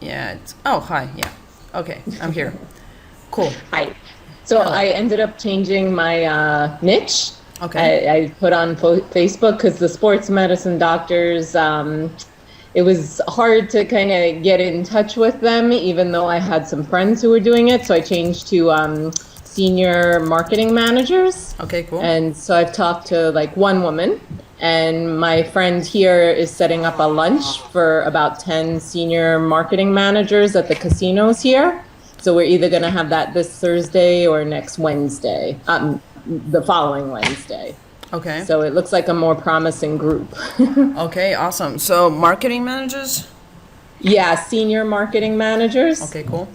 Yeah. Hi. Yeah. Okay. I'm here. Cool. Hi. So Hello. I ended up changing my niche. Okay. I put on Facebook because the sports medicine doctors, it was hard to kind of get in touch with them, even though I had some friends who were doing it. So I changed to senior marketing managers. Okay, cool. And so I've talked to like one woman, and my friend here is setting up a lunch for about 10 senior marketing managers at the casinos here. So we're either going to have that this Thursday or next Wednesday, the following Wednesday. Okay. So it looks like a more promising group. Okay, awesome. So marketing managers? Yeah, senior marketing managers. Okay, cool.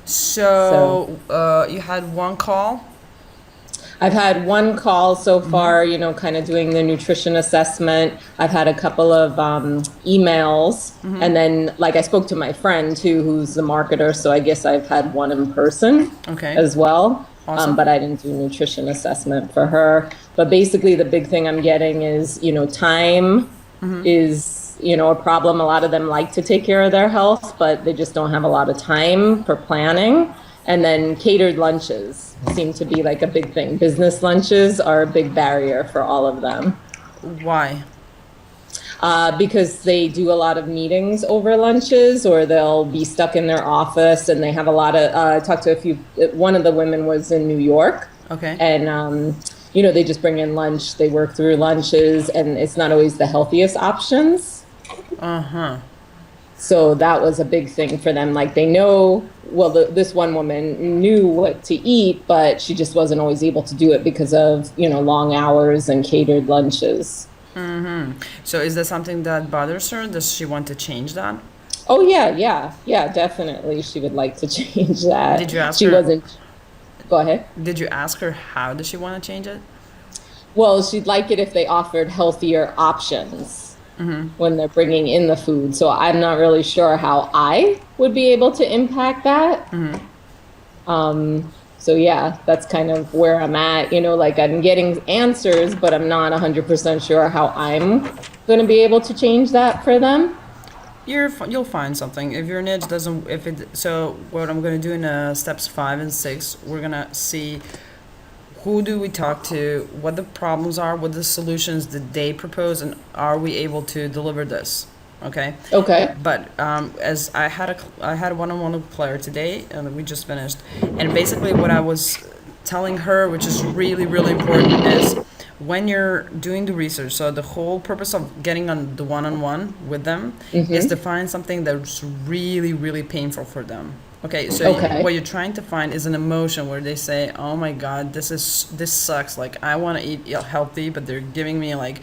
So So you had one call? I've had one call so far, kind of doing the nutrition assessment. I've had a couple of emails. And then, like, I spoke to my friend too, who's the marketer. So I guess I've had one in person Okay. as well. Awesome. But I didn't do nutrition assessment for her. But basically, the big thing I'm getting is, time is, a problem. A lot of them like to take care of their health, but they just don't have a lot of time for planning. And then catered lunches seem to be like a big thing. Business lunches are a big barrier for all of them. Why? Because they do a lot of meetings over lunches, or they'll be stuck in their office, and they have a lot of, I talked to a few, one of the women was in New York, Okay. and, they just bring in lunch, they work through lunches, and it's not always the healthiest options. Uh-huh. So that was a big thing for them. Like, they know, well, this one woman knew what to eat, but she just wasn't always able to do it because of, long hours and catered lunches. So is that something that bothers her? Does she want to change that? Oh, yeah, definitely. She would like to change that. Did you ask She her? wasn't, go ahead. Did you ask her how does she want to change it? Well, she'd like it if they offered healthier options when they're bringing in the food. So I'm not really sure how I would be able to impact that. So yeah, that's kind of where I'm at. Like, I'm getting answers, but I'm not 100% sure how I'm going to be able to change that for them. You'll find something. If your niche doesn't, if it, so what I'm gonna do in steps 5 and 6, we're gonna see who do we talk to, what the problems are, what the solutions that they propose, and are we able to deliver this? Okay. Okay. But as I had a one-on-one with Claire today, and we just finished, and basically what I was telling her, which is really really important, is when you're doing the research. So the whole purpose of getting on the one-on-one with them is to find something that's really really painful for them. Okay, so Okay. what you're trying to find is an emotion where they say, "Oh my God, this sucks. Like I want to eat healthy, but they're giving me like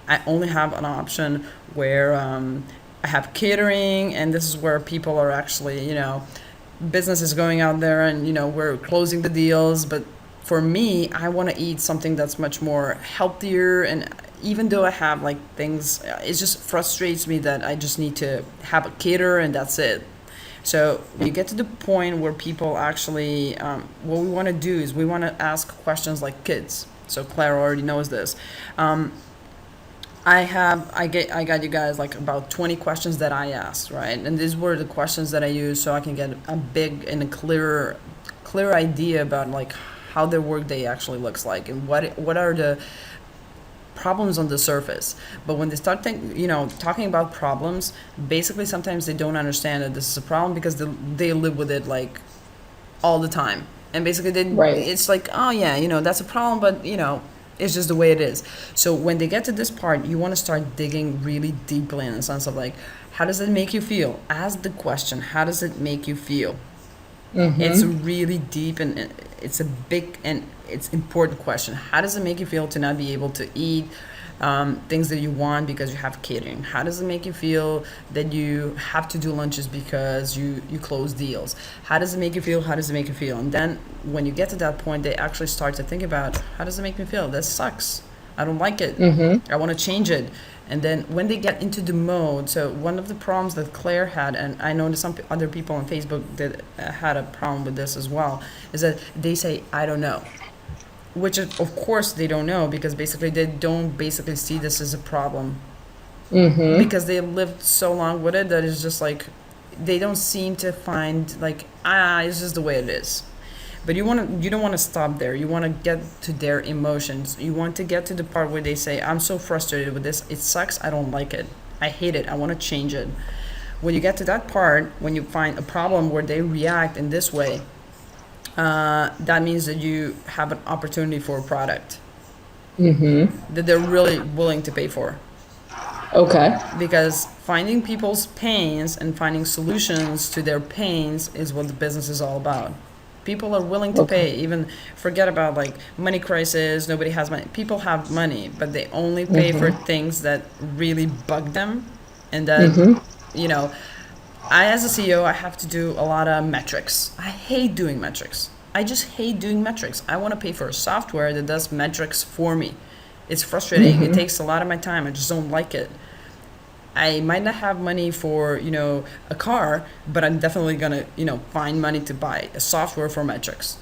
I only have an option where I have catering, and this is where people are actually, business is going out there, and we're closing the deals. But for me, I want to eat something that's much more healthier, and even though I have like things, it just frustrates me that I just need to have a caterer and that's it." So you get to the point where people actually, what we want to do is we want to ask questions like kids. So Claire already knows this. I got you guys like about 20 questions that I asked, right? And these were the questions that I used so I can get a big and a clear idea about like how their workday actually looks like and what are the problems on the surface. But when they start talking about problems, basically sometimes they don't understand that this is a problem because they live with it like all the time. And basically Right. it's like, oh yeah, that's a problem, but it's just the way it is. So when they get to this part, you want to start digging really deeply in the sense of like, how does it make you feel? Ask the question, how does it make you feel? It's really deep and it's a big and it's important question. How does it make you feel to not be able to eat things that you want because you have catering? How does it make you feel that you have to do lunches because you close deals? How does it make you feel? How does it make you feel? And then when you get to that point, they actually start to think about, how does it make me feel? This sucks. I don't like it. I want to change it. And then when they get into the mode, so one of the problems that Claire had, and I know that some other people on Facebook that had a problem with this as well, is that they say, I don't know. Which of course they don't know because basically they don't basically see this as a problem. Because they lived so long with it that it's just like, they don't seem to find like, it's just the way it is. But you don't want to stop there. You want to get to their emotions. You want to get to the part where they say, I'm so frustrated with this. It sucks. I don't like it. I hate it. I want to change it. When you get to that part, when you find a problem where they react in this way, that means that you have an opportunity for a product that they're really willing to pay for. Okay. Because finding people's pains and finding solutions to their pains is what the business is all about. People are willing to pay, even forget about like money crisis, nobody has money. People have money, but they only pay for things that really bug them. And that, you know, I, as a CEO, I have to do a lot of metrics. I hate doing metrics. I just hate doing metrics. I want to pay for a software that does metrics for me. It's frustrating. It takes a lot of my time. I just don't like it. I might not have money for, you know, a car, but I'm definitely gonna, you know, find money to buy a software for metrics.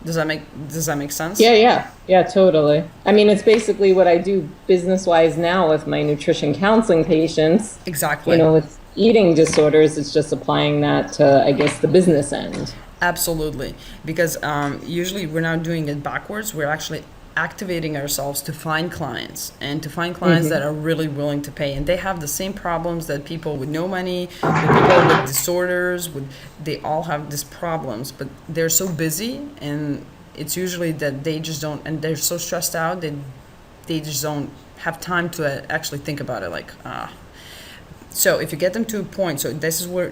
Does that make sense? Yeah, totally. I mean, it's basically what I do business-wise now with my nutrition counseling patients. Exactly. You know, with eating disorders, it's just applying that to, I guess, the business end. Absolutely. Because usually we're not doing it backwards. We're actually activating ourselves to find clients and to find clients that are really willing to pay. And they have the same problems that people with no money, with people with disorders, they all have these problems, but they're so busy, and it's usually that they just don't, and they're so stressed out that they just don't have time to actually think about it. Like, so if you get them to a point, so this is where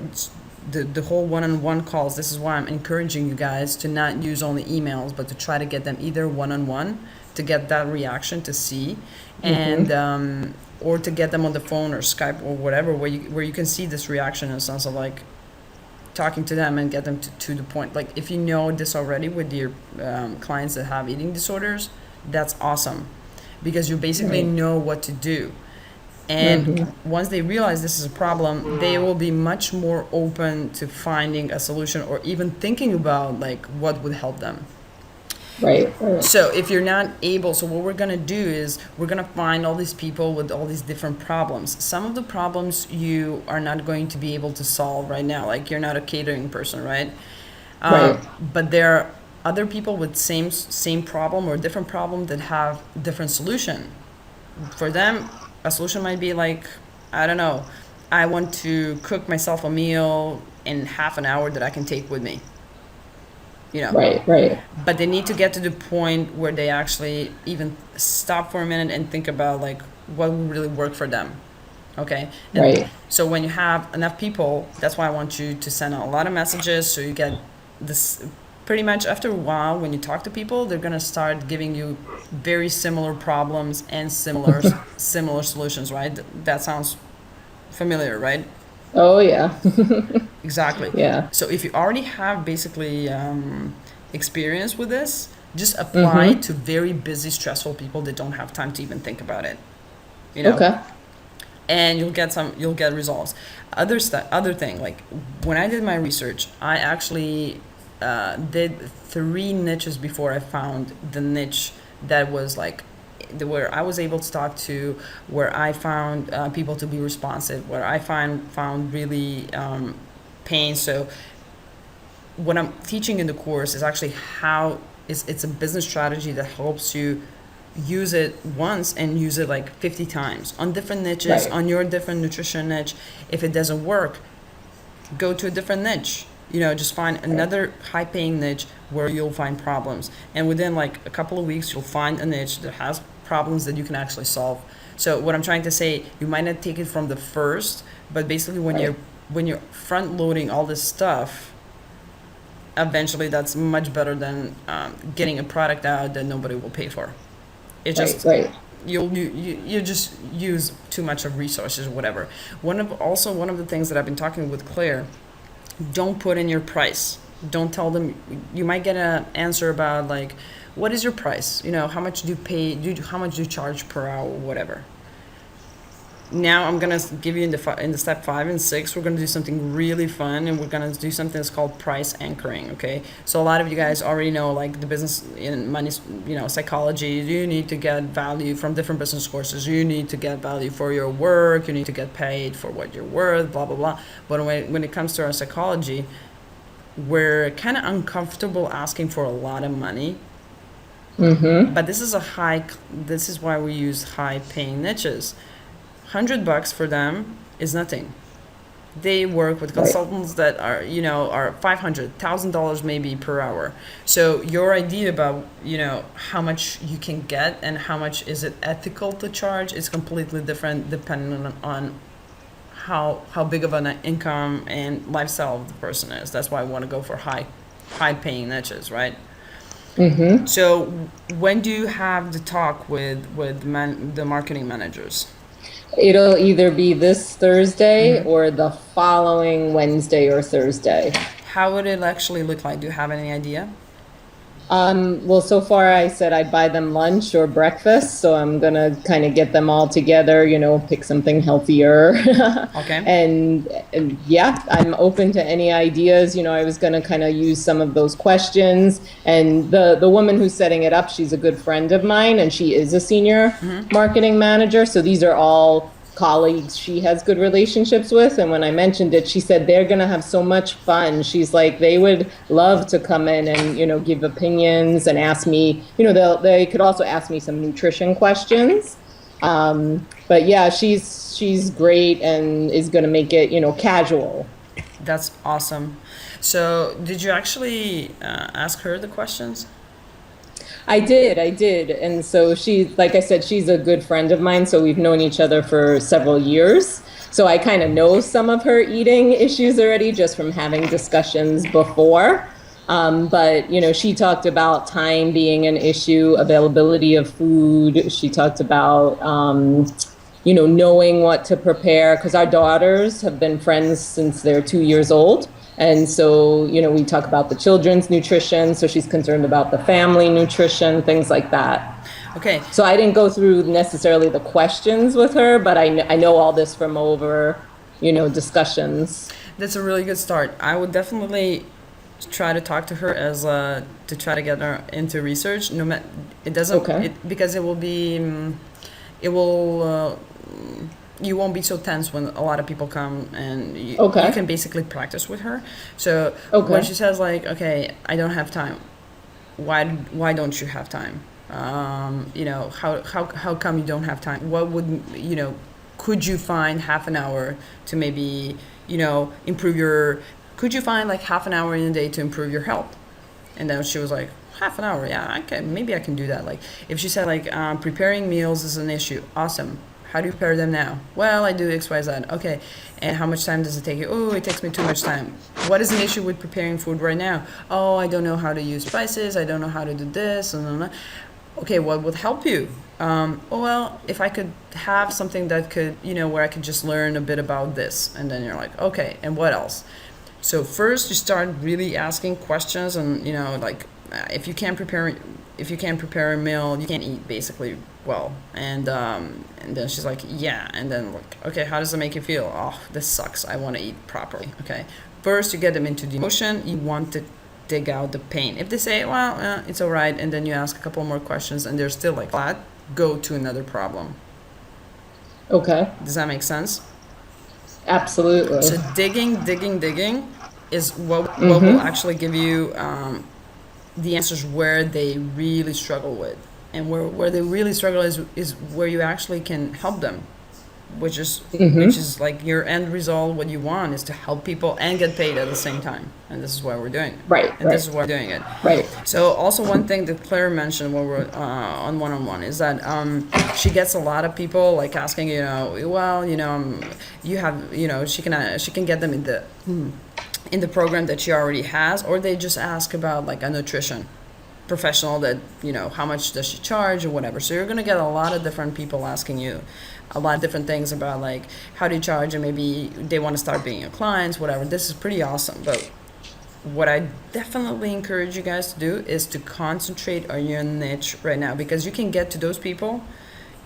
the whole one-on-one calls, this is why I'm encouraging you guys to not use only emails, but to try to get them either one-on-one to get that reaction to see, and or to get them on the phone or Skype or whatever, where you can see this reaction in a sense of like talking to them and get them to the point. Like if you know this already with your clients that have eating disorders, that's awesome, because you basically know what to do. And once they realize this is a problem, they will be much more open to finding a solution or even thinking about like what would help them. Right. So if you're not able, so what we're going to do is we're going to find all these people with all these different problems. Some of the problems you are not going to be able to solve right now. Like you're not a catering person, right? But there are other people with same problem or different problem that have different solution. For them, a solution might be like, I don't know, I want to cook myself a meal in half an hour that I can take with me. You know. Right. But they need to get to the point where they actually even stop for a minute and think about like what would really work for them. Okay. And so when you have enough people, that's why I want you to send out a lot of messages, so you get this. Pretty much after a while, when you talk to people, they're gonna start giving you very similar problems and similar solutions, right? That sounds familiar, right? Oh yeah. Exactly. Yeah. So if you already have basically experience with this, just apply to very busy, stressful people that don't have time to even think about it. You know. Okay. And you'll get results. Other thing, like when I did my research, I actually did 3 niches before I found the niche that was like where I was able to talk to, where I found people to be responsive, where I found really pain. So what I'm teaching in the course is actually how it's a business strategy that helps you use it once and use it like 50 times on different niches, on your different nutrition niche. If it doesn't work, go to a different niche. You know, just find another high-paying niche where you'll find problems. And within like a couple of weeks, you'll find a niche that has problems that you can actually solve. So what I'm trying to say, you might not take it from the first, but basically when you're front-loading all this stuff, eventually that's much better than getting a product out that nobody will pay for. It just you just use too much of resources or whatever. One of the things that I've been talking with Claire, don't put in your price. Don't tell them. You might get an answer about like, what is your price? You know, how much do you pay? How much do you charge per hour or whatever? now I'm gonna give you in the step 5 and 6. We're gonna do something really fun, and we're gonna do something that's called price anchoring. Okay, so a lot of you guys already know, like, the business in money, psychology. You need to get value from different business courses. You need to get value for your work. You need to get paid for what you're worth. Blah blah blah. But when it comes to our psychology, we're kind of uncomfortable asking for a lot of money. But this is why we use high paying niches. $100 for them is nothing. They work with consultants that are $500,000 maybe per hour. So your idea about how much you can get and how much is it ethical to charge is completely different depending on how big of an income and lifestyle the person is. That's why I want to go for high paying niches, right? So when do you have the talk with the marketing managers? It'll either be this Thursday or the following Wednesday or Thursday. How would it actually look like? Do you have any idea? Well, so far I said I'd buy them lunch or breakfast, so I'm gonna kind of get them all together, pick something healthier. Okay. And yeah, I'm open to any ideas. I was gonna kind of use some of those questions. And the woman who's setting it up, she's a good friend of mine, and she is a senior marketing manager. So these are all colleagues she has good relationships with, and when I mentioned it, she said they're gonna have so much fun. She's like, they would love to come in and give opinions and ask me, they could also ask me some nutrition questions. But yeah, she's great and is gonna make it casual. That's awesome. So did you actually ask her the questions? I did. And so like I said, she's a good friend of mine. So we've known each other for several years. So I kind of know some of her eating issues already just from having discussions before. But, she talked about time being an issue, availability of food. She talked about, knowing what to prepare, because our daughters have been friends since they're 2 years old. And so, we talk about the children's nutrition. So she's concerned about the family nutrition, things like that. Okay. So I didn't go through necessarily the questions with her, but I know all this from over, discussions. That's a really good start. I would definitely try to talk to her to try to get her into research. It doesn't, Okay. Because it will be, you won't be so tense when a lot of people come, and you can basically practice with her. So when she says like, okay, I don't have time, why don't you have time? How come you don't have time? What would, could you find half an hour to maybe, could you find like half an hour in a day to improve your health? And then she was like, half an hour, yeah, maybe I can do that. Like if she said like, preparing meals is an issue, awesome. How do you prepare them now? Well, I do X, Y, Z. Okay. And how much time does it take you? Oh, it takes me too much time. What is an issue with preparing food right now? Oh, I don't know how to use spices. I don't know how to do this. Okay, what would help you? Well, if I could have something that could, where I could just learn a bit about this. And then you're like, okay, and what else? So first you start really asking questions, and, like, if you can't prepare a meal, you can't eat basically well. And then she's like, yeah. And then like, okay, how does it make you feel? Oh, this sucks. I want to eat properly. Okay. First, you get them into the emotion. You want to dig out the pain. If they say, well, it's all right, and then you ask a couple more questions, and they're still like flat, go to another problem. Okay. Does that make sense? Absolutely. So digging is what will actually give you the answers where they really struggle with. And where they really struggle is where you actually can help them, which is like your end result. What you want is to help people and get paid at the same time. And this is why we're doing it. Right. And this is why we're doing it. Right. So also one thing that Claire mentioned when we're on one-on-one is that she gets a lot of people like asking, you have, she can get them in the program that she already has, or they just ask about like a nutrition professional that, how much does she charge or whatever. So you're going to get a lot of different people asking you a lot of different things about like, how do you charge, and maybe they want to start being your clients, whatever. This is pretty awesome. But what I definitely encourage you guys to do is to concentrate on your niche right now, because you can get to those people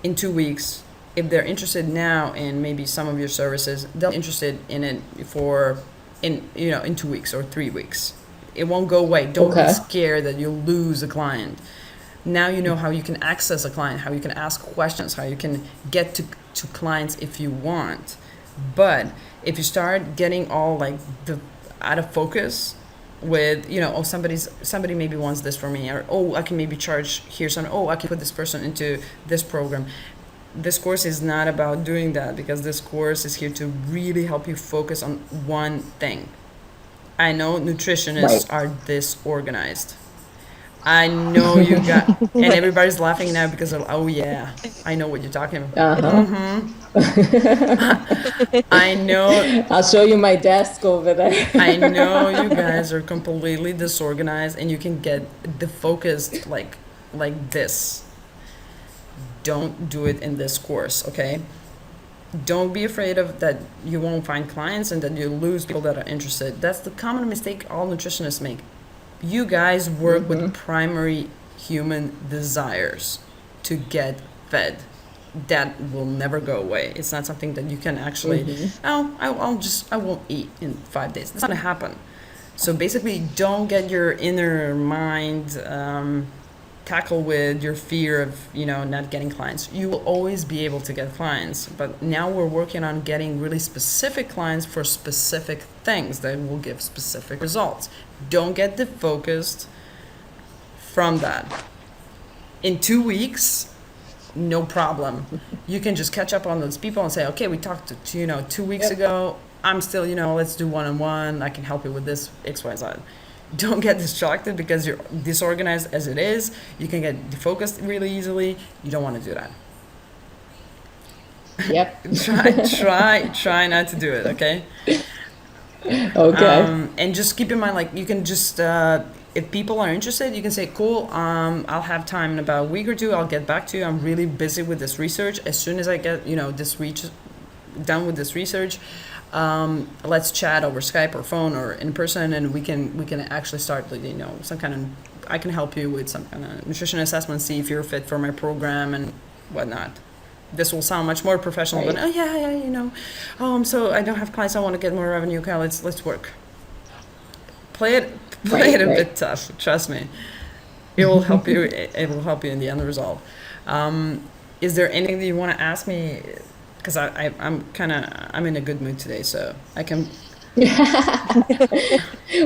in 2 weeks, if they're interested now in maybe some of your services, they'll be interested in it in 2 weeks or 3 weeks. It won't go away. Don't be Okay. scared that you'll lose a client. Now you know how you can access a client, how you can ask questions, how you can get to clients if you want. But if you start getting all like the out of focus with, oh, somebody maybe wants this from me, or oh, I can maybe charge here some, oh, I can put this person into this program. This course is not about doing that, because this course is here to really help you focus on one thing. I know nutritionists Right. are disorganized. I know you got, and everybody's laughing now because of, oh yeah, I know what you're talking about. Uh-huh. I know, I'll show you my desk over there. I know you guys are completely disorganized, and you can get the focus like this. Don't do it in this course, okay? Don't be afraid of that you won't find clients and that you lose people that are interested. That's the common mistake all nutritionists make. You guys work with primary human desires to get fed. That will never go away. It's not something that you can actually, oh, I won't eat in 5 days. That's not gonna happen. So basically, don't get your inner mind tackle with your fear of not getting clients. You will always be able to get clients, but now we're working on getting really specific clients for specific things that will give specific results. Don't get defocused from that. In 2 weeks, no problem. You can just catch up on those people and say, okay, we talked to 2 weeks ago. I'm still, let's do one-on-one. I can help you with this XYZ. Don't get distracted because you're disorganized as it is. You can get defocused really easily. You don't want to do that. Yep. Try not to do it, okay? Okay. And just keep in mind, like, you can just, if people are interested, you can say, cool, I'll have time in about a week or two. I'll get back to you. I'm really busy with this research. As soon as I get, done with this research, let's chat over Skype or phone or in person, and we can actually start, some kind of, I can help you with some kind of nutrition assessment, see if you're fit for my program and whatnot. This will sound much more professional than, Right. oh yeah, so I don't have clients, I want to get more revenue. Okay, let's work. Play it a Right. bit tough. Trust me, it will help you. It will help you in the end result. Is there anything that you want to ask me? Because I'm in a good mood today, so I can.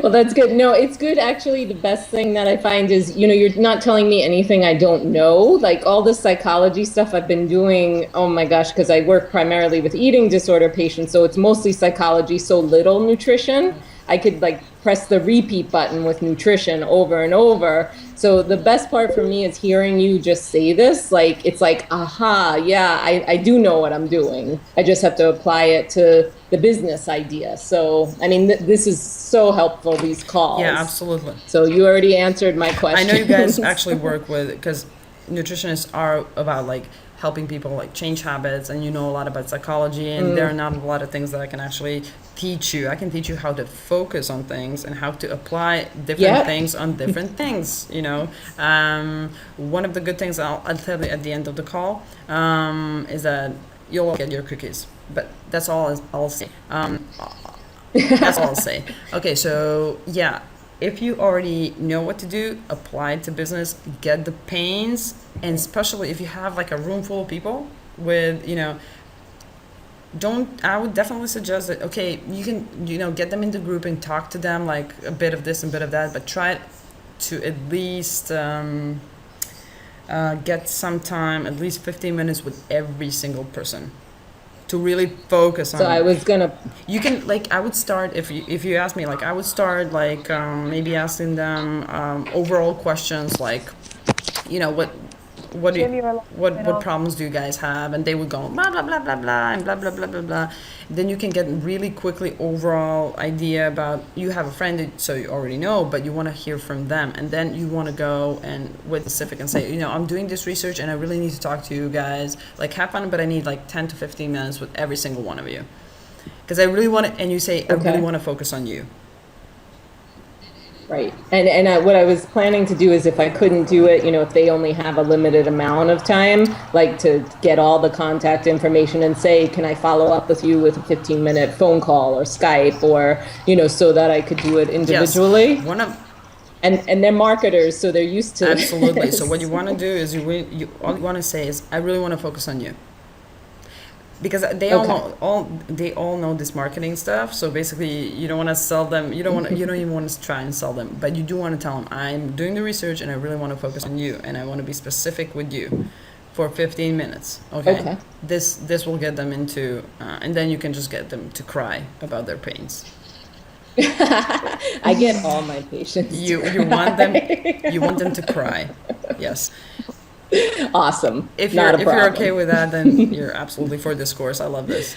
Well, that's good. No, it's good. Actually, the best thing that I find is, you're not telling me anything I don't know. Like all this psychology stuff I've been doing, oh my gosh, because I work primarily with eating disorder patients. So it's mostly psychology, so little nutrition. I could press the repeat button with nutrition over and over. So the best part for me is hearing you just say this. It's like, aha, yeah, I do know what I'm doing. I just have to apply it to the business idea. So, I mean, this is so helpful, these calls. Yeah, absolutely. So you already answered my question. I know you guys actually work with, because nutritionists are about helping people change habits, and a lot about psychology, and there are not a lot of things that I can actually teach you. I can teach you how to focus on things and how to apply different things on different things. One of the good things I'll tell you at the end of the call is that you'll get your cookies, but that's all I'll say. That's all I'll say. Okay, so yeah, if you already know what to do, apply it to business, get the pains, and especially if you have a room full of people with, I would definitely suggest that, okay, you can, get them in the group and talk to them a bit of this and bit of that, but try to at least get some time, at least 15 minutes with every single person to really focus on. So I was gonna. You can I would start if you ask me, I would start maybe asking them overall questions what do you, what problems do you guys have, and they would go blah blah blah blah blah and blah blah blah blah blah. Then you can get really quickly overall idea about, you have a friend that, so you already know, but you want to hear from them, and then you want to go and with specific and say, I'm doing this research and I really need to talk to you guys, have fun, but I need 10 to 15 minutes with every single one of you, because I really want to, and you say, I really want to focus on you. Right. What I was planning to do is if I couldn't do it, if they only have a limited amount of time, like to get all the contact information and say, can I follow up with you with a 15-minute phone call or Skype or, so that I could do it Yes, individually. one of And they're marketers, so they're used to absolutely. So what you this. want to do is you all you want to say is I really want to focus on you because Okay. they all know this marketing stuff. So basically, you don't want to sell them. You don't even want to try and sell them, but you do want to tell them I'm doing the research and I really want to focus on you and I want to be specific with you for 15 minutes. Okay, Okay. this will get them into, and then you can just get them to cry about their pains. I get all my patients to You cry. want them to cry. Yes. Awesome. If Not a you're okay problem. with that, then you're absolutely for this course. I love this.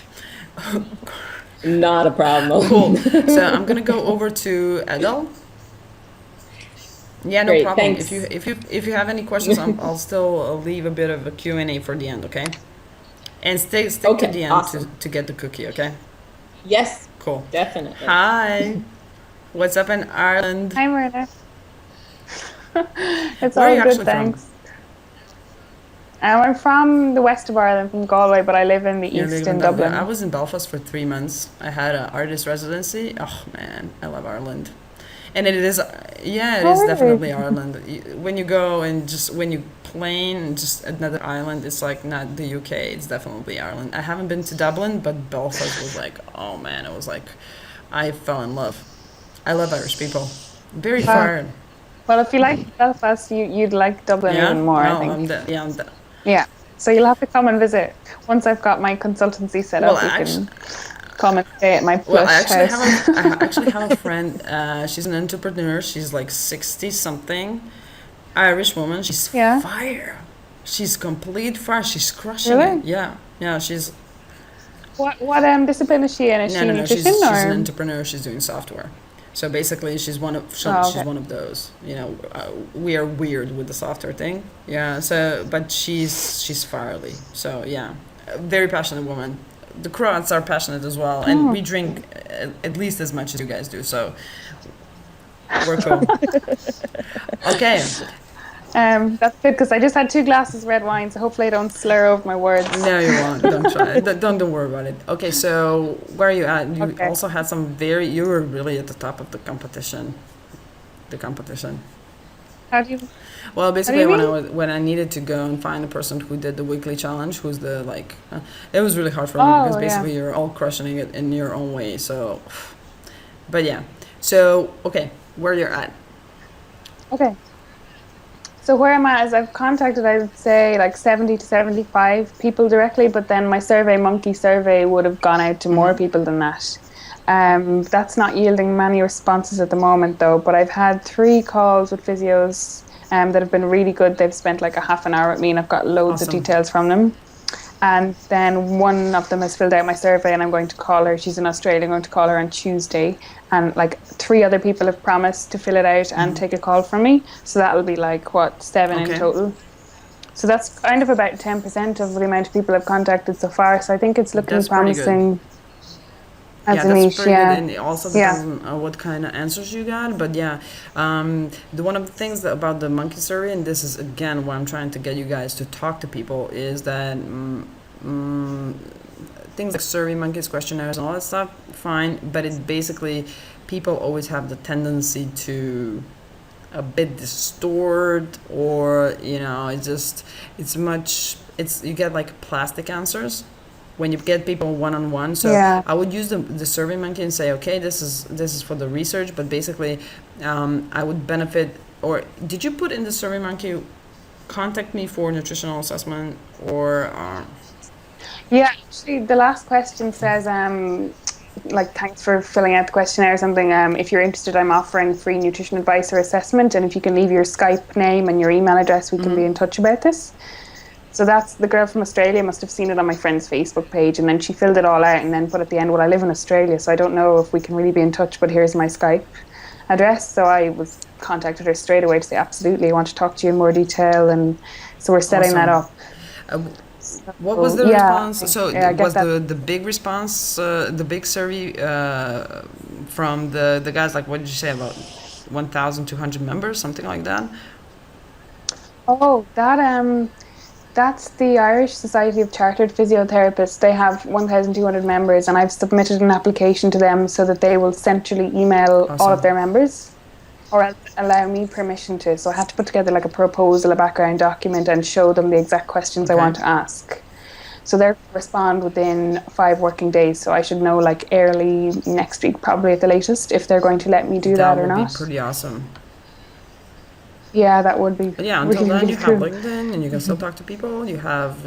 Not a problem. Cool. So I'm gonna go over to Adele. Yeah, no Great. problem. Thanks. If you have any questions, I'll still leave a bit of a Q&A for the end, okay? And stick to Okay. the end Awesome. to get the cookie, okay? Yes, Cool. definitely. Hi. What's up in Ireland? Hi, Myrna. It's Where are all you good, actually from? thanks. I'm from the west of Ireland, from Galway, but I live in the You east live in in Dublin. I Dublin. was in Belfast for 3 months. I had an artist residency. Oh man, I love Ireland. And it is, yeah, it Oh, is really? definitely Ireland. When you go and just when you plane just another island, it's like not the UK. It's definitely Ireland. I haven't been to Dublin, but Belfast was like, oh man, it was like I fell in love. I love Irish people. Very Wow. fired. Well, if you like Belfast, you'd like Dublin Yeah. even more, I Oh, think. yeah. Yeah. So you'll have to come and visit. Once I've got my consultancy set Well, up, you actually, can come and stay at my Well, I plush actually house. have I actually have a friend. She's an entrepreneur. She's like 60 something, Irish woman. She's Yeah. fire. She's complete fire. She's crushing it. Really? Yeah, yeah. She's What discipline is she in? Is no, she no, no. nutrition She's an or? entrepreneur. She's doing software. So basically, Oh, she's okay. one of those. We are weird with the software thing. Yeah. So, but she's fiery. So yeah, a very passionate woman. The Croats are passionate as well, and Oh. we drink at least as much as you guys do. So we're cool. Okay. That's good because I just had 2 glasses of red wine, so hopefully I don't slur over my words. No, you won't. Don't try. Don't worry about it. Okay, so where are you at? You Okay. also had some very. You were really at the top of the competition. The competition. How do you Well, How do basically, you mean? when I needed to go and find the person who did the weekly challenge, who's the like, it was really hard for me because Oh, yeah. basically you're all crushing it in your own way. So, but yeah. So okay, where you're at? Okay. So where I'm at is I've contacted, I would say, like 70 to 75 people directly, but then my Survey Monkey survey would have gone out to more people than that. That's not yielding many responses at the moment, though, but I've had 3 calls with physios that have been really good. They've spent like a half an hour with me, and I've got loads of Awesome. details from them. And then one of them has filled out my survey, and I'm going to call her. She's in Australia. I'm going to call her on Tuesday. And like 3 other people have promised to fill it out and take a call from me. So that'll be like, what, 7 in Okay, total. So that's kind of about 10% of the amount of people I've contacted so far. So I think it's looking that's pretty good. promising Yeah, as a that's niche. pretty good, Yeah. and it also Yeah. depends on what kind of answers you got. But yeah, the one of the things about the monkey survey, and this is again what I'm trying to get you guys to talk to people, is that mm, things like survey monkeys, questionnaires, and all that stuff, fine. But it basically, people always have the tendency to a bit distort, or it's you get like plastic answers when you get people one on one. So Yeah. I would use the survey monkey and say, okay, this is for the research, but basically, I would benefit. Or did you put in the survey monkey, contact me for nutritional assessment, or Yeah, actually, the last question says, like, thanks for filling out the questionnaire or something. If you're interested, I'm offering free nutrition advice or assessment. And if you can leave your Skype name and your email address, we can be in touch about this. So that's the girl from Australia must have seen it on my friend's Facebook page. And then she filled it all out and then put at the end, well, I live in Australia, so I don't know if we can really be in touch, but here's my Skype address. So I was contacted her straight away to say, absolutely, I want to talk to you in more detail. And so we're setting that awesome. up. Uh, So, what was the yeah, response? So yeah, I get was that. the big response, the big survey from the guys? Like, what did you say about? 1,200 members, something like that. Oh, that's the Irish Society of Chartered Physiotherapists. They have 1,200 members, and I've submitted an application to them so that they will centrally email all of Awesome. their members, or else allow me permission to. So I have to put together like a proposal, a background document, and show them the exact questions I Okay. want to ask. So they'll respond within 5 working days. So I should know like early next week, probably at the latest, if they're going to let me do That that or would be not. pretty awesome. Yeah, that would be But yeah, until really, then really you have cool. LinkedIn and you can still talk to people. You have,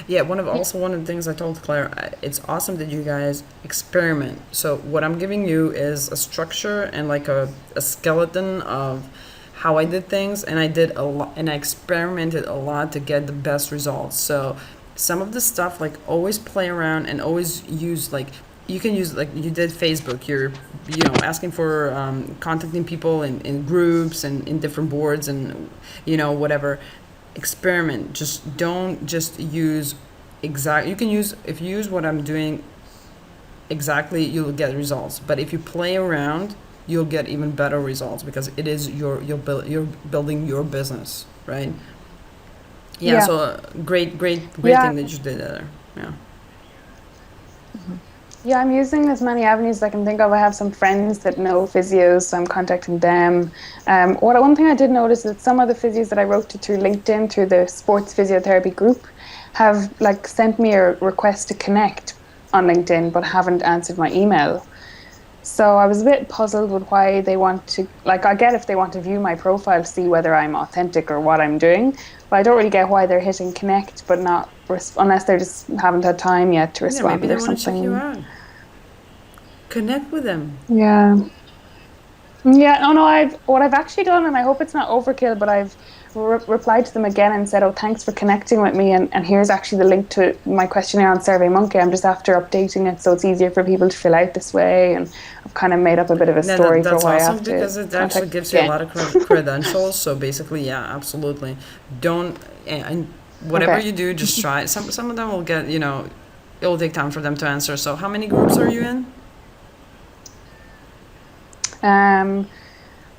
yeah, one of the things I told Claire, it's awesome that you guys experiment. So what I'm giving you is a structure and like a skeleton of how I did things, and I did a lot, and I experimented a lot to get the best results. So some of the stuff, like, always play around and always use, like, you can use, like you did Facebook, you're asking for contacting people in groups and in different boards and whatever. Experiment, just don't just use exact, you can use, if you use what I'm doing exactly, you'll get results, but if you play around, you'll get even better results, because it is you're building your business, right? Yeah, Yeah. so great Yeah. thing that you did there. Yeah. Yeah, I'm using as many avenues as I can think of. I have some friends that know physios, so I'm contacting them. One thing I did notice is that some of the physios that I wrote to through LinkedIn, through the sports physiotherapy group, have like sent me a request to connect on LinkedIn, but haven't answered my email. So I was a bit puzzled with why they want to, like, I get if they want to view my profile, see whether I'm authentic or what I'm doing, but I don't really get why they're hitting connect, but not, unless they just haven't had time yet to Yeah, maybe respond they or want to check you something. out. Connect with them. Yeah. Yeah, no, what I've actually done, and I hope it's not overkill, but I've replied to them again and said, "Oh, thanks for connecting with me, and here's actually the link to my questionnaire on SurveyMonkey. I'm just after updating it so it's easier for people to fill out this way." And I've kind of made up a bit of a No, story for that's why I awesome, have to because it actually contact gives you a again. lot of credentials. So basically, yeah, absolutely. Don't, and whatever Okay. you do, just try. Some of them will get, it will take time for them to answer. So how many groups are you in? Um,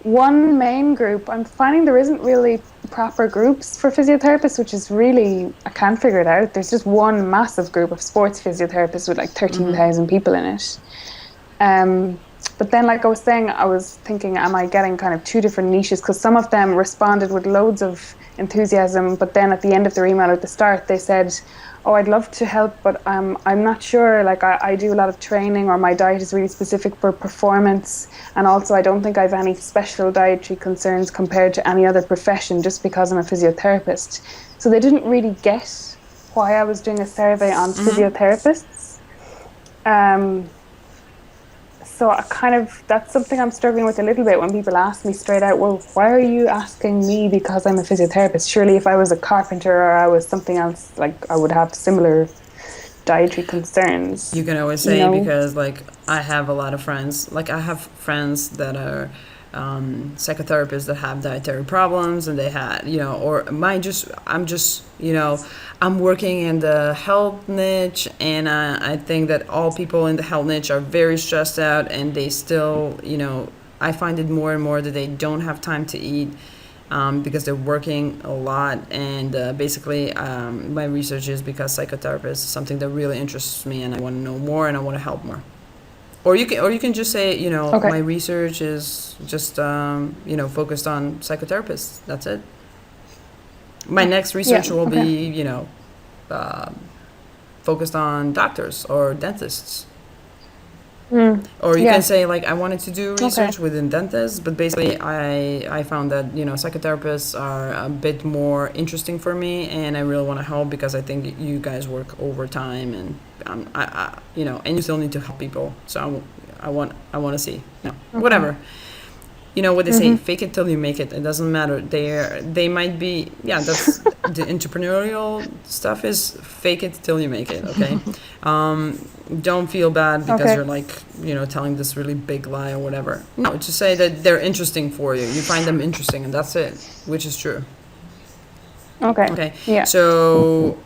One main group, I'm finding there isn't really proper groups for physiotherapists, which is really, I can't figure it out. There's just one massive group of sports physiotherapists with like 13,000 people in it. Um, but then, like I was saying, I was thinking, am I getting kind of two different niches? Because some of them responded with loads of enthusiasm, but then at the end of their email at the start, they said, "Oh, I'd love to help, but I'm not sure. Like, I do a lot of training, or my diet is really specific for performance, and also I don't think I have any special dietary concerns compared to any other profession, just because I'm a physiotherapist." So they didn't really get why I was doing a survey on physiotherapists. Um, so that's something I'm struggling with a little bit when people ask me straight out, "Well, why are you asking me because I'm a physiotherapist? Surely if I was a carpenter or I was something else, like I would have similar dietary concerns." You can always You say, know? because, like, I have a lot of friends. Like, I have friends that are psychotherapists that have dietary problems, and they had, or mine. I'm working in the health niche, and I think that all people in the health niche are very stressed out, and they still, I find it more and more that they don't have time to eat. Because they're working a lot, and basically, my research is because psychotherapist is something that really interests me, and I want to know more, and I want to help more. Or you can just say, Okay. my research is just focused on psychotherapists. That's it. My next Yeah. research will Okay. be, uh, focused on doctors or dentists. Or you Yeah. can say, like, I wanted to do Okay. research within dentists, but basically I found that, psychotherapists are a bit more interesting for me, and I really want to help, because I think you guys work overtime, and and you still need to help people. So I want to see, whatever. You know what they say, fake it till you make it. It doesn't matter. They might be, yeah, that's the entrepreneurial stuff, is fake it till you make it, okay? Don't feel bad because Okay. you're, like, telling this really big lie or whatever. No, just say that they're interesting for you. You find them interesting, and that's it, which is true. Okay. Okay. Yeah. So,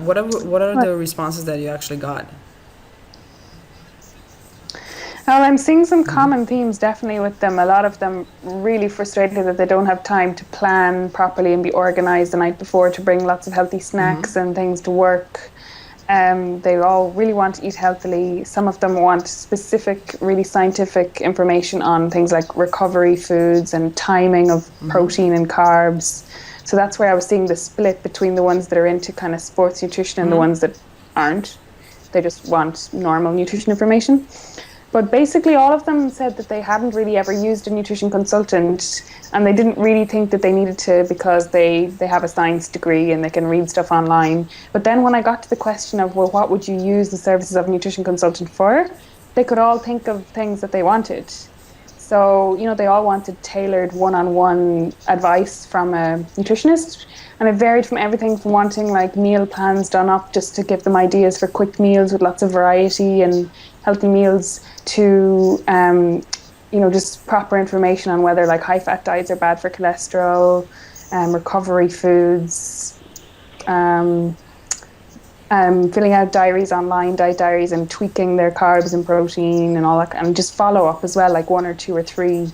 what are the responses that you actually got? Well, I'm seeing some common themes definitely with them. A lot of them really frustrated that they don't have time to plan properly and be organized the night before to bring lots of healthy snacks and things to work. They all really want to eat healthily. Some of them want specific, really scientific information on things like recovery foods and timing of protein and carbs. So that's where I was seeing the split between the ones that are into kind of sports nutrition and the ones that aren't. They just want normal nutrition information. But basically all of them said that they hadn't really ever used a nutrition consultant, and they didn't really think that they needed to because they have a science degree and they can read stuff online. But then when I got to the question of, well, what would you use the services of a nutrition consultant for? They could all think of things that they wanted. So, they all wanted tailored one-on-one advice from a nutritionist. And it varied from everything from wanting like meal plans done up just to give them ideas for quick meals with lots of variety and healthy meals to, just proper information on whether like high-fat diets are bad for cholesterol, recovery foods, filling out diaries online, diet diaries, and tweaking their carbs and protein and all that, and just follow up as well, like two or three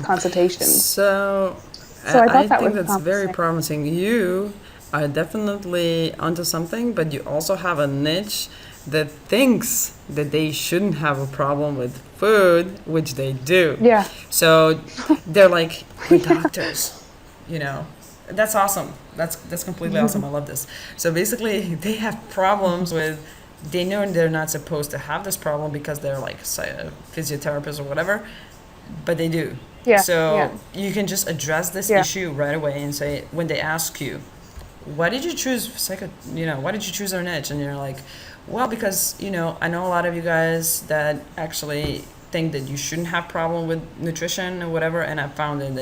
consultations. So I thought that think was that's very promising. promising. You are definitely onto something, but you also have a niche that thinks that they shouldn't have a problem with food, which they do. Yeah. So they're like, we're doctors, That's awesome. That's completely awesome. I love this. So basically, they have problems with. They know they're not supposed to have this problem because they're like physiotherapists or whatever, but they do. Yeah. So you can just address this issue right away and say, when they ask you, why did you choose why did you choose our niche? And you're like, well, because, I know a lot of you guys that actually think that you shouldn't have problem with nutrition or whatever. And I found that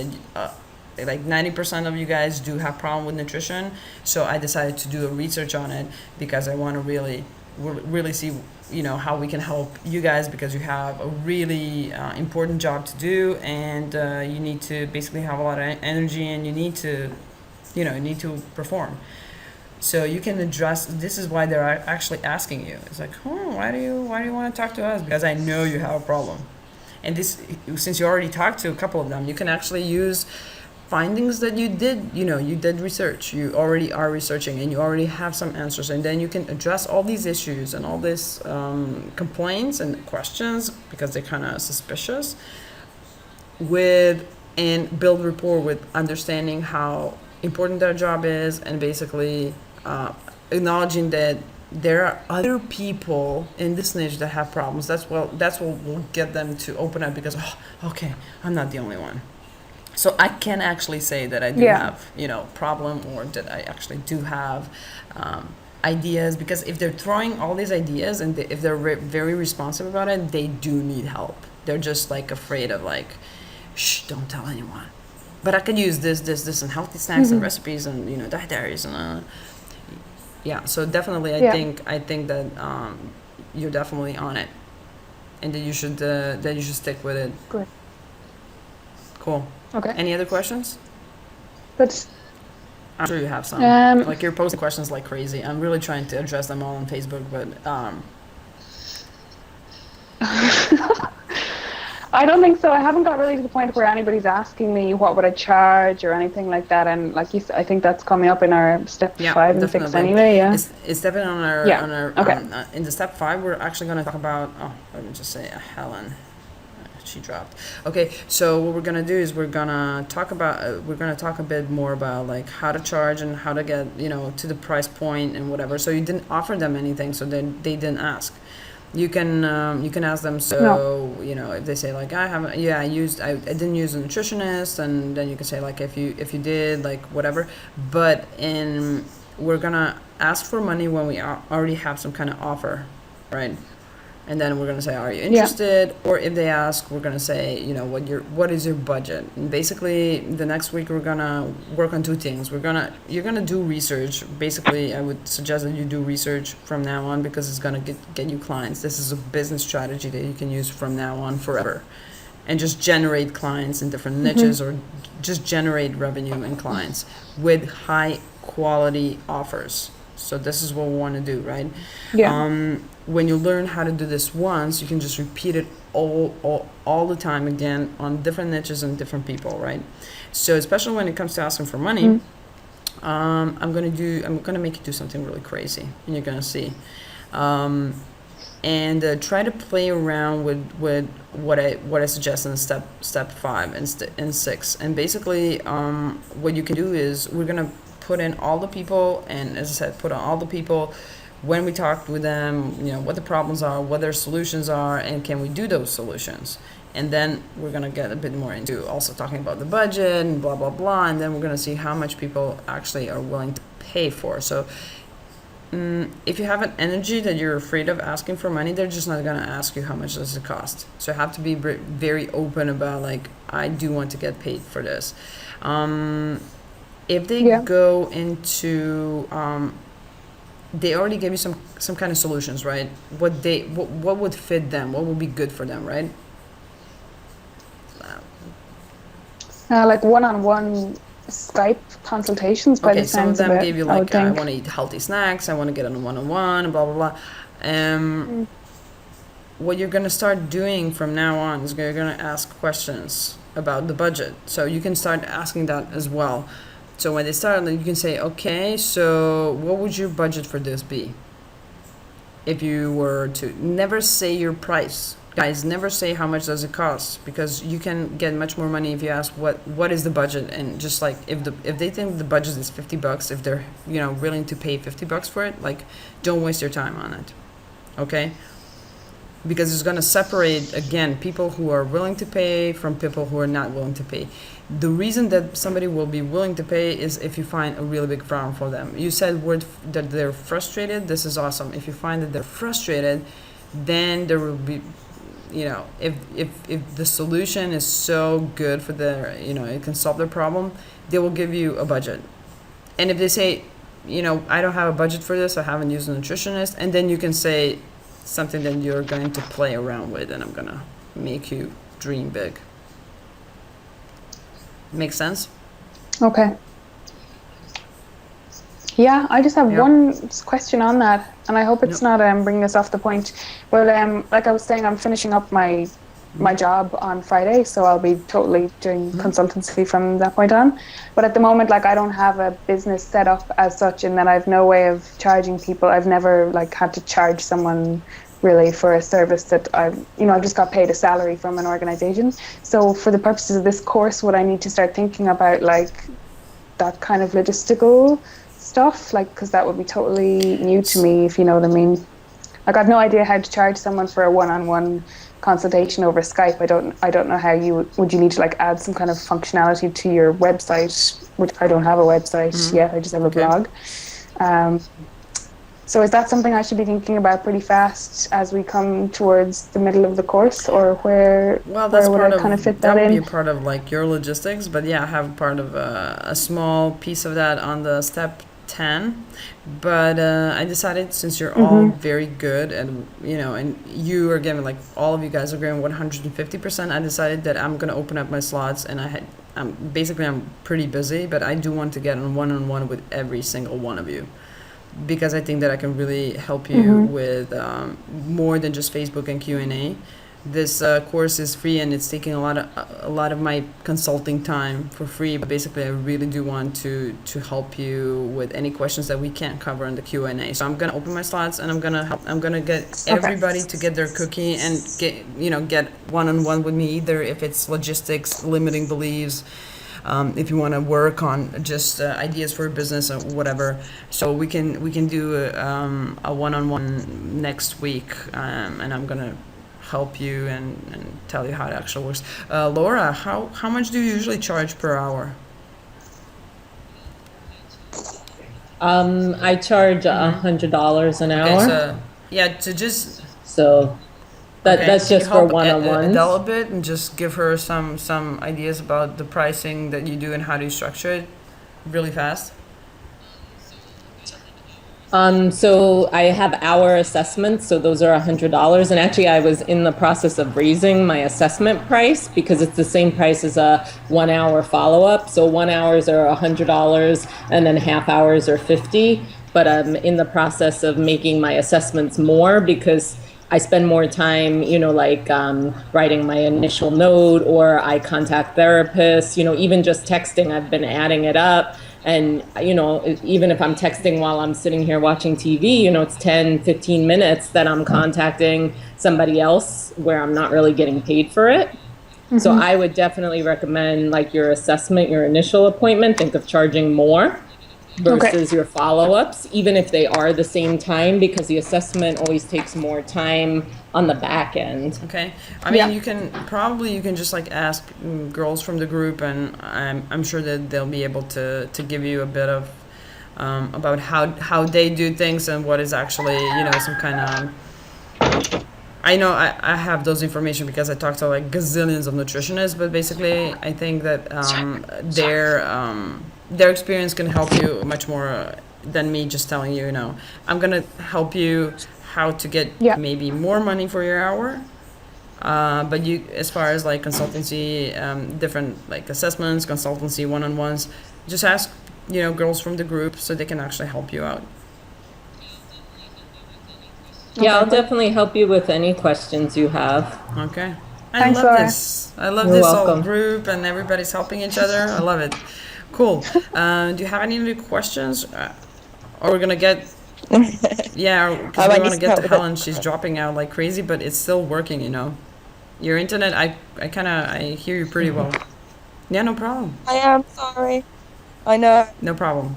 like 90% of you guys do have problem with nutrition. So I decided to do a research on it because I want to really see how we can help you guys, because you have a really important job to do, and you need to basically have a lot of energy, and you need to perform. So you can address, this is why they're actually asking you. It's like, why do you want to talk to us? Because I know you have a problem. And this, since you already talked to a couple of them, you can actually use findings that you did, you did research, you already are researching, and you already have some answers, and then you can address all these issues and all these complaints and questions, because they're kind of suspicious, and build rapport with understanding how important their job is, and basically acknowledging that there are other people in this niche that have problems. That's what will get them to open up, because okay, I'm not the only one. So I can actually say that I do have, problem, or that I actually do have ideas, because if they're throwing all these ideas and if they're very responsive about it, they do need help. They're just like afraid of like, shh, don't tell anyone. But I could use this, and healthy snacks and recipes and diet diaries and So definitely, I think that you're definitely on it, and that you should stick with it. Good. Cool. Okay. Any other questions? But I'm sure you have some. Like, you're posting questions like crazy. I'm really trying to address them all on Facebook, but I don't think so. I haven't got really to the point where anybody's asking me what would I charge or anything like that. And like you said, I think that's coming up in our step 5 and 6 anyway. Yeah. It's definitely on our Okay. In the step 5, we're actually going to talk about. Let me just say, Helen. She dropped. Okay, so what we're gonna do is we're gonna talk a bit more about like how to charge and how to get to the price point and whatever. So you didn't offer them anything, so then they didn't ask. You can ask them. So if they say like, I didn't use a nutritionist, and then you can say like, if you did, like whatever. But we're gonna ask for money when we already have some kind of offer, right? And then we're gonna say, are you interested? Or if they ask, we're gonna say, what is your budget? And basically, the next week we're gonna work on 2 things. You're gonna do research. Basically, I would suggest that you do research from now on, because it's gonna get you clients. This is a business strategy that you can use from now on forever, and just generate clients in different niches, or just generate revenue and clients with high quality offers. So this is what we want to do, right? Yeah. When you learn how to do this once, you can just repeat it all the time, again, on different niches and different people, right? So especially when it comes to asking for money, I'm gonna make you do something really crazy, and you're gonna see. And try to play around with what I suggest in step 5 and 6. And basically, what you can do is we're gonna put in all the people, and as I said, put on all the people when we talk with them, what the problems are, what their solutions are, and can we do those solutions. And then we're gonna get a bit more into also talking about the budget and blah blah blah, and then we're gonna see how much people actually are willing to pay for. So if you have an energy that you're afraid of asking for money, they're just not going to ask you how much does it cost. So you have to be very open about, like, I do want to get paid for this. If they go into, they already gave you some kind of solutions, right? What would fit them? What would be good for them, right? Like one-on-one Skype consultations by the sounds of it. Some of them gave you, like, I want to eat healthy snacks, I want to get on a one-on-one, blah, blah, blah. What you're going to start doing from now on is you're going to ask questions about the budget. So you can start asking that as well. So when they start, you can say, okay, so what would your budget for this be? If you were to never say your price. Guys, never say how much does it cost, because you can get much more money if you ask what is the budget. And just like if they think the budget is $50, if they're willing to pay $50 for it, like, don't waste your time on it, okay? Because it's going to separate, again, people who are willing to pay from people who are not willing to pay. The reason that somebody will be willing to pay is if you find a really big problem for them. You said that they're frustrated. This is awesome. If you find that they're frustrated, then there will be, if the solution is so good for their, it can solve their problem, they will give you a budget. And if they say, I don't have a budget for this, I haven't used a nutritionist, and then you can say something that you're going to play around with, and I'm going to make you dream big. Make sense? Okay. Yeah, I just have one question on that, and I hope it's not bringing us off the point. Well, like I was saying, I'm finishing up my job on Friday, so I'll be totally doing consultancy from that point on. But at the moment, like, I don't have a business set up as such, and then I've no way of charging people. I've never had to charge someone really for a service that I've just got paid a salary from an organization. So for the purposes of this course, would I need to start thinking about, like, that kind of logistical stuff, like, because that would be totally new to me, if you know what I mean. I got no idea how to charge someone for a one-on-one consultation over Skype. I don't know how you need to, like, add some kind of functionality to your website, which I don't have a website yet. I just have a blog. So is that something I should be thinking about pretty fast as we come towards the middle of the course, or where would I kind of fit that in? That would be part of, like, your logistics, but yeah, have part of a small piece of that on the step 10. But I decided, since you're all very good, and and you are giving, like, all of you guys are giving 150%, I decided that I'm going to open up my slots, and I'm pretty busy, but I do want to get on one-on-one with every single one of you, because I think that I can really help you with more than just Facebook and Q&A. This course is free, and it's taking a lot of my consulting time for free. But basically, I really do want to help you with any questions that we can't cover in the Q&A. So I'm gonna open my slots, and I'm gonna get everybody to get their cookie and get one-on-one with me, either if it's logistics, limiting beliefs. If you want to work on just ideas for a business or whatever, so we can do a one-on-one next week, and I'm gonna help you and tell you how it actually works. Laura, how much do you usually charge per hour? I charge $100 an hour. Okay, so that's just for one-on-ones. Adele a bit and just give her some ideas about the pricing that you do and how do you structure it really fast. So I have hour assessments, so those are $100. And actually, I was in the process of raising my assessment price, because it's the same price as a 1 hour follow-up. So 1 hours are $100, and then half hours are $50. But I'm in the process of making my assessments more, because I spend more time, like writing my initial note, or I contact therapists, even just texting, I've been adding it up. And, even if I'm texting while I'm sitting here watching TV, it's 10, 15 minutes that I'm contacting somebody else where I'm not really getting paid for it. So I would definitely recommend like your assessment, your initial appointment, think of charging more versus your follow-ups, even if they are the same time, because the assessment always takes more time on the back end. Okay. I mean, you can just like ask girls from the group, and I'm sure that they'll be able to give you a bit of about how they do things and what is actually, some kind of. I know I have those information because I talk to like gazillions of nutritionists, but basically I think that their experience can help you much more than me just telling you, I'm gonna help you how to get maybe more money for your hour. But you, as far as like consultancy, different like assessments, consultancy, one-on-ones, just ask, girls from the group so they can actually help you out. Yeah, I'll definitely help you with any questions you have. Okay. Thanks, Laura. I love You're this welcome. whole group and everybody's helping each other. I love it. Cool. Do you have any other questions? Or we're gonna get. Yeah, because we want to get to Helen. She's dropping out like crazy, but it's still working. Your internet. I hear you pretty well. Yeah, no problem. I am sorry. I know. No problem.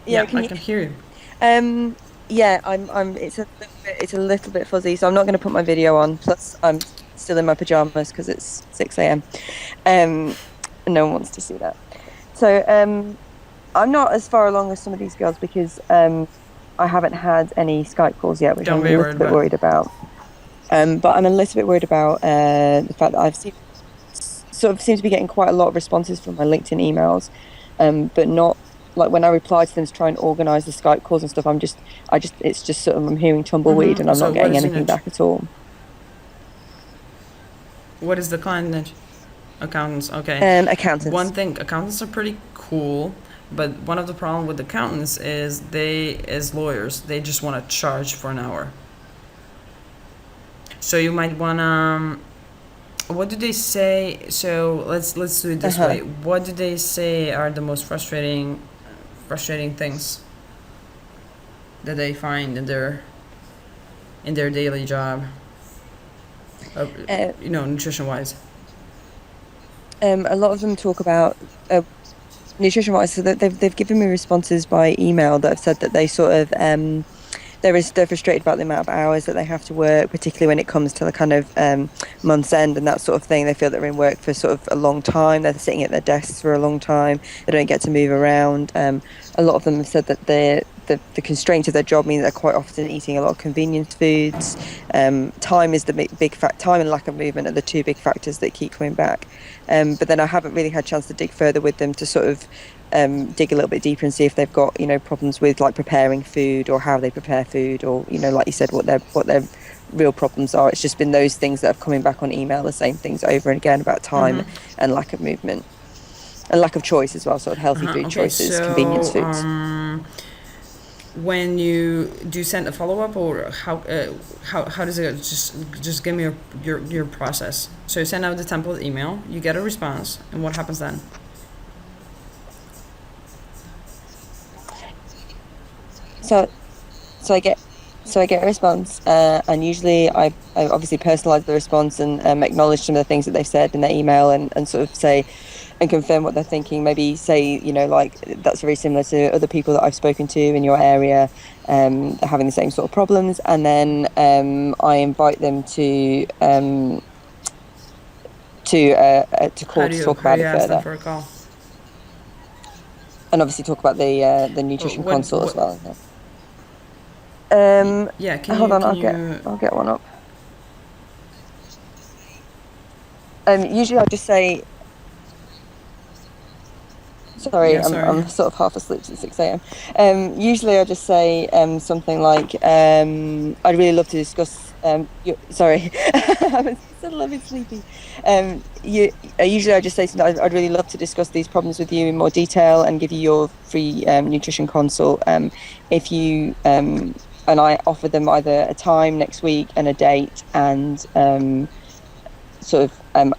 Yeah, I can hear you. Yeah, I'm. It's a little bit fuzzy, so I'm not going to put my video on. Plus, I'm still in my pajamas because it's 6 a.m. No one wants to see that. So, I'm not as far along as some of these girls because I haven't had any Skype calls yet, which I'm a little bit worried about. But I'm a little bit worried about the fact that I've seem to be getting quite a lot of responses from my LinkedIn emails, but not. Like when I reply to them to try and organise the Skype calls and stuff, it's just sort of, I'm hearing tumbleweed and I'm not getting anything back at all. What is the client niche? Accountants, okay. Accountants. One thing, accountants are pretty cool, but one of the problem with accountants is they, as lawyers, they just want to charge for an hour. So you might want to, what do they say? So let's do it this way. What do they say are the most frustrating things that they find in their daily job, nutrition wise? A lot of them talk about nutrition wise, so that they've given me responses by email that have said that they sort of they're frustrated about the amount of hours that they have to work, particularly when it comes to the kind of month's end and that sort of thing. They feel that they're in work for sort of a long time. They're sitting at their desks for a long time. They don't get to move around. A lot of them have said that the constraints of their job mean they're quite often eating a lot of convenience foods. Time is the big fact. Time and lack of movement are the two big factors that keep coming back. But then I haven't really had a chance to dig further with them to sort of dig a little bit deeper and see if they've got problems with like preparing food or how they prepare food, or like you said, what their real problems are. It's just been those things that have coming back on email, the same things over and again about time and lack of movement and lack of choice as well, sort of healthy food choices, convenience foods. When you do send a follow-up, or how does it, just give me your process. So you send out the template email, you get a response, and what happens then? So I get a response, and usually I obviously personalise the response and acknowledge some of the things that they've said in their email, and sort of say and confirm what they're thinking. Maybe say, like that's very similar to other people that I've spoken to in your area, having the same sort of problems, and then I invite them to call to talk about it further. For a call? And obviously talk about the nutrition consult as well. Yeah, hold on, I'll get one up. Usually I'll just say, sorry, I'm sort of half asleep since 6 a.m. Usually I just say something like, I'd really love to discuss, sorry, I'm still a bit sleepy. Usually I just say something, I'd really love to discuss these problems with you in more detail and give you your free nutrition consult. If you and I offered them either a time next week and a date, and sort of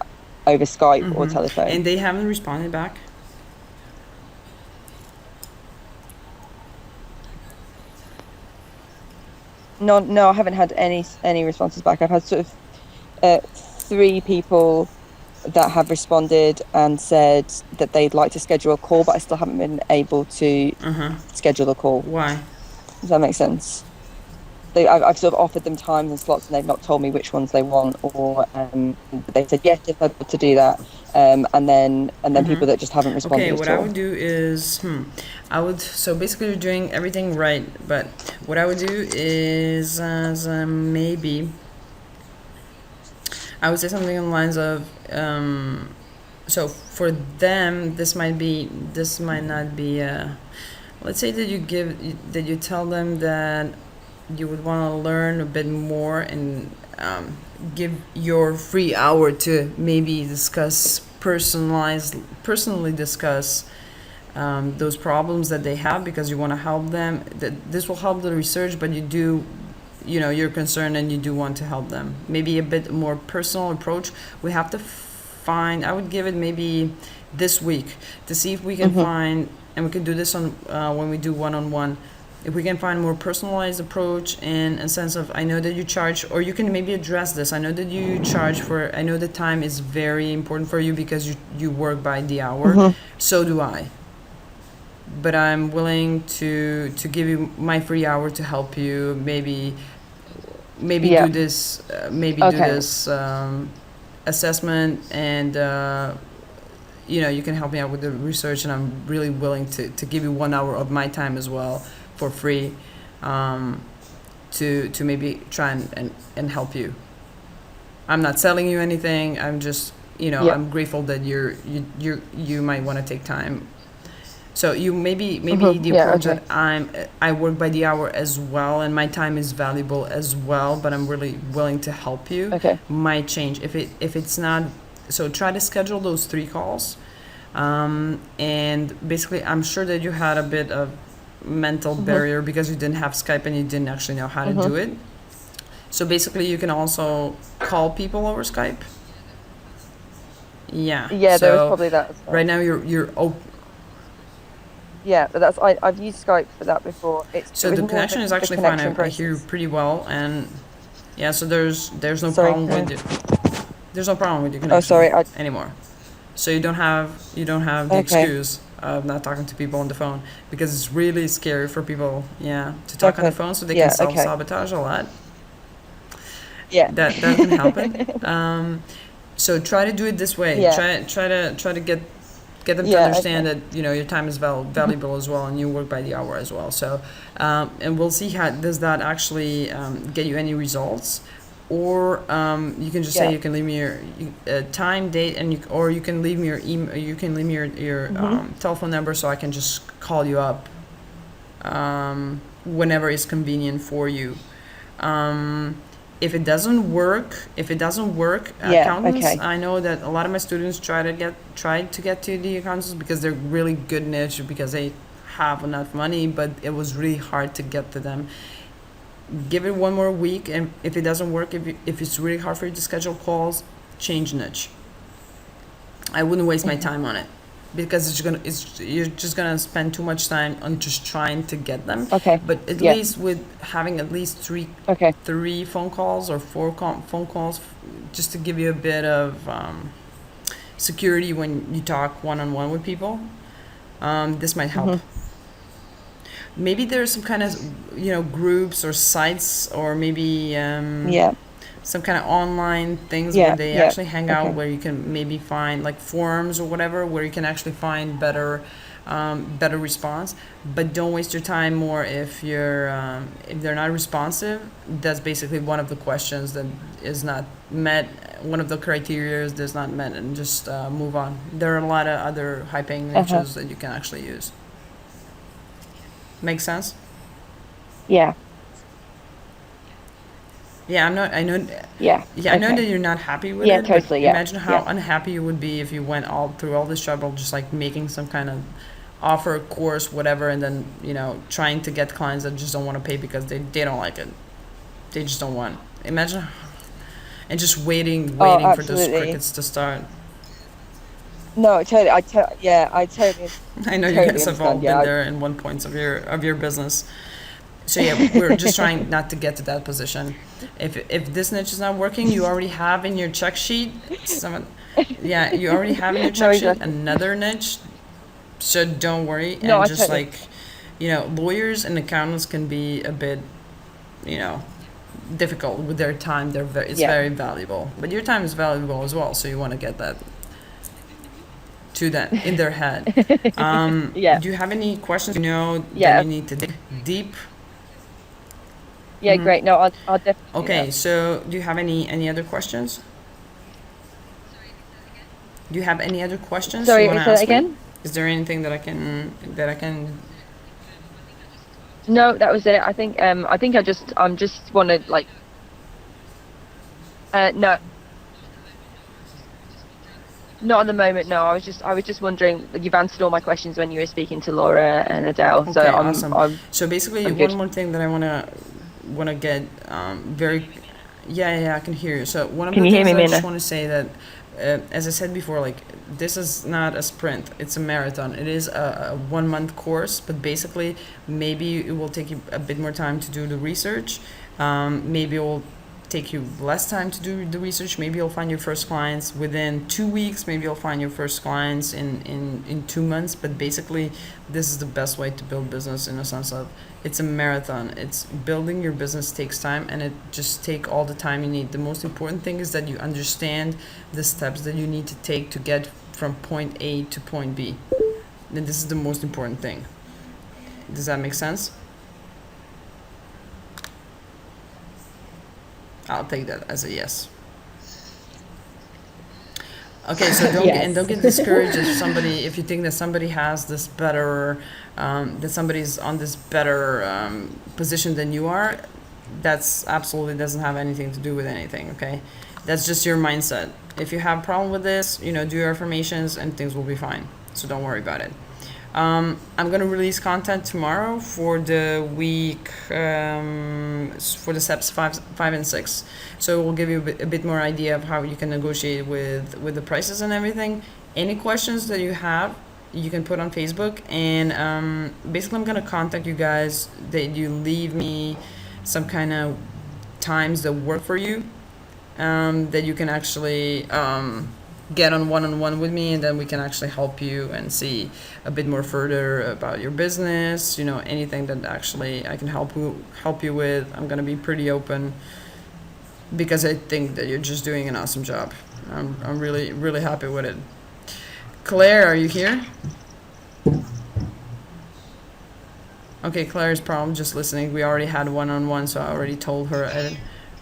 over Skype or telephone. And they haven't responded back? No, I haven't had any responses back. I've had sort of 3 people that have responded and said that they'd like to schedule a call, but I still haven't been able to schedule a call. Why? Does that make sense? I've sort of offered them times and slots, and they've not told me which ones they want, or they said yes, if I'd love to do that, and then people that just haven't responded. Okay, what at I all. would do is, so basically you're doing everything right, but what I would do is, maybe, I would say something on the lines of, so for them, this might not be, let's say that you tell them that you would want to learn a bit more and give your free hour to maybe personally discuss those problems that they have, because you want to help them. That this will help the research, but you're concerned and you do want to help them. Maybe a bit more personal approach. We have to find. I would give it maybe this week to see if we can find, and we can do this on when we do one-on-one. If we can find more personalized approach in a sense of, I know that you charge, or you can maybe address this. I know that you charge I know the time is very important for you because you work by the hour. So do I. But I'm willing to give you my free hour to help you. Maybe do this. Do this assessment, and you can help me out with the research. And I'm really willing to give you 1 hour of my time as well for free, to maybe try and help you. I'm not selling you anything. I'm just I'm grateful that you might want to take time. So you maybe the approach that I work by the hour as well, and my time is valuable as well, but I'm really willing to help you. Might change if it's not. So try to schedule those 3 calls, and basically I'm sure that you had a bit of mental barrier because you didn't have Skype and you didn't actually know how to do it. So basically you can also call people over Skype. Yeah, so there is probably that as well. Right now you're open. Yeah, but I've used Skype for that before. So the connection is actually fine. I hear you pretty well, and yeah, so there's no problem with it. There's no problem with your connection anymore. So you don't have the excuse of not talking to people on the phone, because it's really scary for people, to talk on the phone, so they can self-sabotage a lot. Yeah, that can happen. So try to do it this way. Try to get them to understand that your time is valuable as well, and you work by the hour as well. So and we'll see how does that actually get you any results. Or you can just say you can leave me your time, date, and you can leave me your email. You can leave me your telephone number, so I can just call you up whenever is convenient for you. If it doesn't work, accountants. I know that a lot of my students try to get to the accountants because they're really good niche, because they have enough money, but it was really hard to get to them. Give it 1 more week, and if it doesn't work, if it's really hard for you to schedule calls, change niche. I wouldn't waste my time on it, because you're just gonna spend too much time on just trying to get them. But at least with having at least 3 phone calls or 4 phone calls, just to give you a bit of security when you talk one-on-one with people, this might help. Maybe there's some kind of groups or sites, or maybe some kind of online things where they actually hang out, where you can maybe find like forums or whatever, where you can actually find better response. But don't waste your time more if they're not responsive. That's basically one of the questions that is not met. One of the criteria is not met, and just move on. There are a lot of other high-paying niches that you can actually use. Make sense? Yeah, I know. I know that you're not happy with it. Yeah, totally. Imagine how unhappy you would be if you went through all this trouble, just like making some kind of offer a course, whatever, and then, trying to get clients that just don't want to pay because they don't like it. They just don't want. Imagine, and just waiting Oh, for those absolutely. crickets to start. No, totally. I totally, I know you totally guys have all understand. been Yeah, there in one point of your business. So yeah, we're just trying not to get to that position. If this niche is not working, you already have in your check sheet yeah, you already have in your no, check sheet exactly. another niche. So don't worry, No, and I just totally. like, lawyers and accountants can be a bit, you know, difficult with their time. It's Yeah. very valuable, but your time is valuable as well. So you want to get that to that in their head. Yeah. Do you have any questions? You know that Yeah. you need to dig deep. Yeah. Great. No, I'll definitely do Okay, that. so do you have any other questions? Do you have any other questions you Sorry, want to say that ask me? again. Is there anything that I can? No, that was it. I think I'm just want to like. No, not at the moment. No, I was just wondering. You've answered all my questions when you were speaking to Laura and Adele, so Okay, awesome. So basically, I'm one good. more thing that I wanna get very, yeah, yeah, I can hear you. So one of Can the you hear things me, that I just Mina? want to say that, as I said before, like this is not a sprint; it's a marathon. It is a 1 month course, but basically, maybe it will take you a bit more time to do the research. Maybe it will take you less time to do the research. Maybe you'll find your first clients within 2 weeks. Maybe you'll find your first clients in 2 months. But basically, this is the best way to build business in a sense of it's a marathon. It's building your business takes time and it just take all the time you need. The most important thing is that you understand the steps that you need to take to get from point A to point B. And this is the most important thing. Does that make sense? I'll take that as a yes. Okay, so don't Yes. get discouraged if you think that somebody has this better, that somebody's on this better position than you are. That's absolutely doesn't have anything to do with anything. Okay, that's just your mindset. If you have a problem with this, do your affirmations and things will be fine. So don't worry about it. I'm gonna release content tomorrow for the week, for the steps 5 and 6. So we'll give you a bit more idea of how you can negotiate with the prices and everything. Any questions that you have, you can put on Facebook, and basically I'm gonna contact you guys. That you leave me some kind of times that work for you, that you can actually get on one with me, and then we can actually help you and see a bit more further about your business. Anything that actually I can help you with. I'm gonna be pretty open because I think that you're just doing an awesome job. I'm really really happy with it. Claire, are you here? Okay, Claire's probably just listening. We already had one-on-one, so I already told her.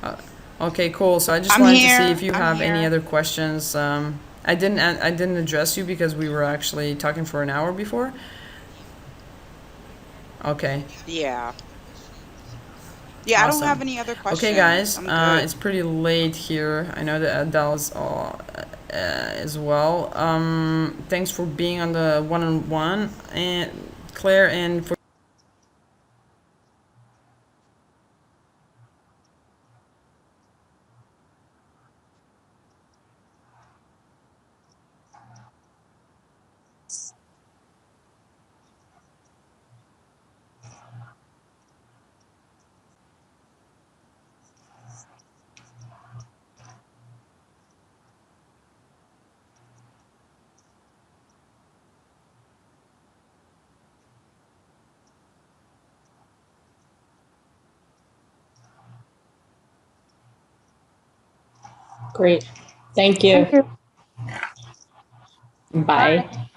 Uh, okay, cool. So I just I'm wanted to see here. if you I'm have any here. other questions. I didn't address you because we were actually talking for an hour before. Okay, Yeah. Yeah, I don't have awesome. any other Okay, questions. guys, I'm good. it's pretty late here. I know that Adele's as well. Thanks for being on the one-on-one, and Claire, and for Great. Thank Thank you. you. Bye. Bye.